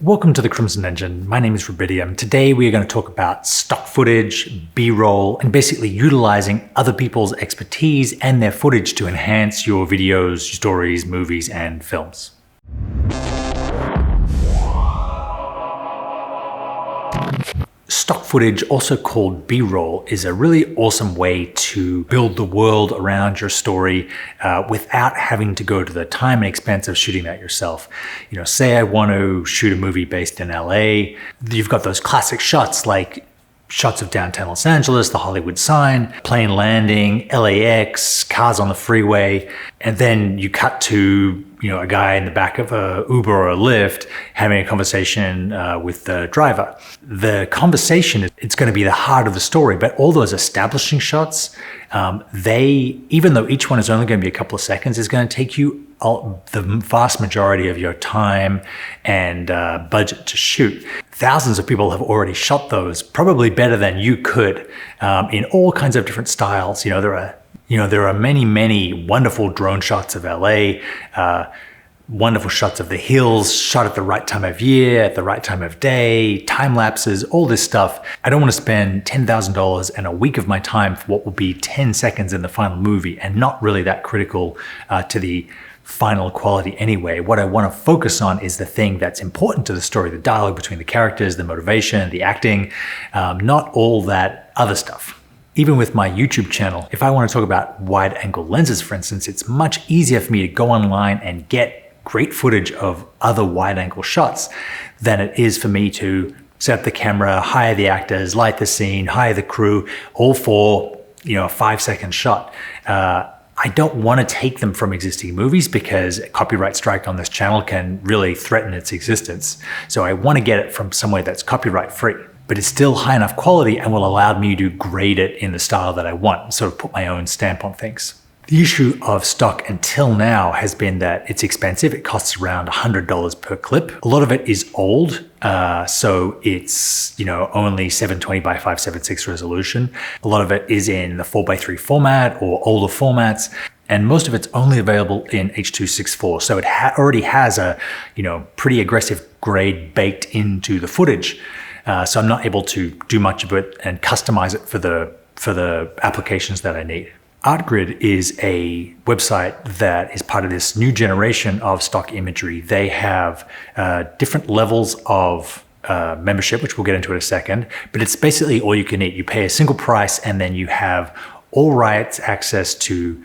Welcome to the Crimson Engine. My name is 𝙍𝙐𝙄𝙄𝙄𝙖. Today we are going to talk about stock footage, B-roll, and basically utilizing other people's expertise and their footage to enhance your videos, stories, movies, and films. Stock footage, also called B-roll, is a really awesome way to build the world around your story without having to go to the time and expense of shooting that yourself. You know, say I want to shoot a movie based in LA, you've got those classic shots like shots of downtown Los Angeles, the Hollywood sign, plane landing, LAX, cars on the freeway, and then you cut to a guy in the back of a Uber or a Lyft having a conversation with the driver. The conversation, it's going to be the heart of the story, but all those establishing shots, even though each one is only going to be a couple of seconds, is going to take you the vast majority of your time and budget to shoot. Thousands of people have already shot those, probably better than you could, in all kinds of different styles. There are many wonderful drone shots of LA, wonderful shots of the hills, shot at the right time of year, at the right time of day, time lapses, all this stuff. I don't want to spend $10,000 and a week of my time for what will be 10 seconds in the final movie and not really that critical to the final quality anyway. What I want to focus on is the thing that's important to the story, the dialogue between the characters, the motivation, the acting, not all that other stuff. Even with my YouTube channel, if I want to talk about wide-angle lenses, for instance, it's much easier for me to go online and get great footage of other wide-angle shots than it is for me to set up the camera, hire the actors, light the scene, hire the crew, all for a 5-second shot. I don't want to take them from existing movies because a copyright strike on this channel can really threaten its existence. So I want to get it from somewhere that's copyright free, but it's still high enough quality and will allow me to grade it in the style that I want, sort of put my own stamp on things. The issue of stock until now has been that it's expensive. It costs around $100 per clip. A lot of it is old, so it's only 720 by 576 resolution. A lot of it is in the 4:3 format or older formats, and most of it's only available in H.264. So it already has a pretty aggressive grade baked into the footage. So I'm not able to do much of it and customize it for the applications that I need. ArtGrid is a website that is part of this new generation of stock imagery. They have different levels of membership, which we'll get into in a second, but it's basically all you can eat. You pay a single price and then you have all rights access to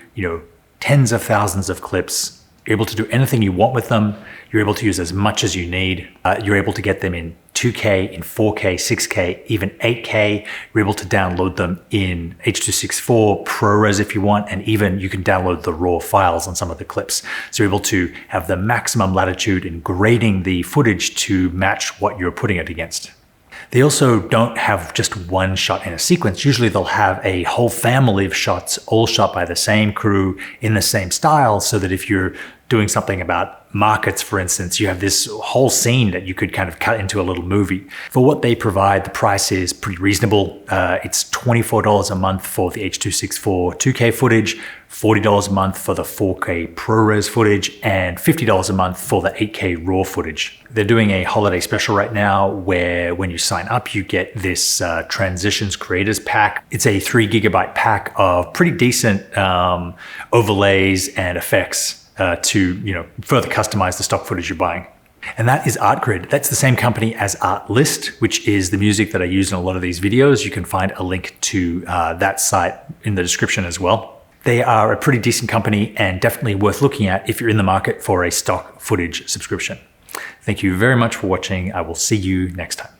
tens of thousands of clips. You're able to do anything you want with them. You're able to use as much as you need. You're able to get them in 2K, in 4K, 6K, even 8K. You're able to download them in H.264, ProRes if you want, and even you can download the raw files on some of the clips. So you're able to have the maximum latitude in grading the footage to match what you're putting it against. They also don't have just one shot in a sequence. Usually they'll have a whole family of shots, all shot by the same crew in the same style, so that if you're doing something about markets, for instance, you have this whole scene that you could kind of cut into a little movie. For what they provide, the price is pretty reasonable. It's $24 a month for the H.264 2K footage, $40 a month for the 4K ProRes footage, and $50 a month for the 8K RAW footage. They're doing a holiday special right now where when you sign up, you get this Transitions Creators Pack. It's a 3 GB pack of pretty decent overlays and effects to further customize the stock footage you're buying. And that is ArtGrid. That's the same company as Artlist, which is the music that I use in a lot of these videos. You can find a link to that site in the description as well. They are a pretty decent company and definitely worth looking at if you're in the market for a stock footage subscription. Thank you very much for watching. I will see you next time.